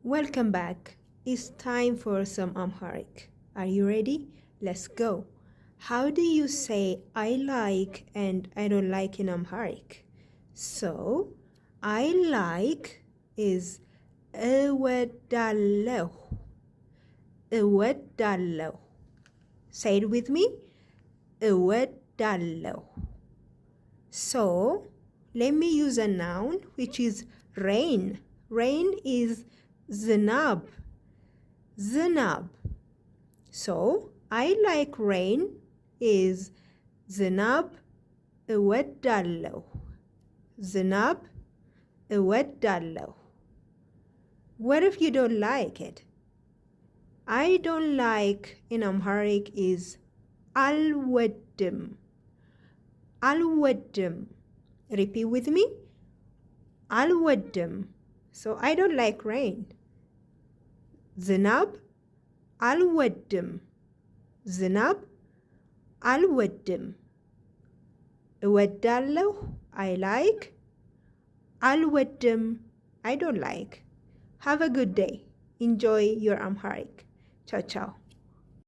Welcome back. It's time for some Amharic. Are you ready? Let's go. How do you say I like and I don't like in Amharic? So, I like is እወዳለሁ. እወዳለሁ. Say it with me. እወዳለሁ. So, let me use a noun which is rain. Rain is ዝናብ. ዝናብ. So, I like rain is ዝናብ እወዳለሁ. ዝናብ እወዳለሁ. What if you don't like it? I don't like in Amharic is አልወድም. አልወድም. Repeat with me. አልወድም. So I don't like rain. ዝናብ አልወድም. ዝናብ አልወድም. እወዳለሁ I like. አልወድም I don't like. Have a good day. Enjoy your Amharic. Ciao, ciao.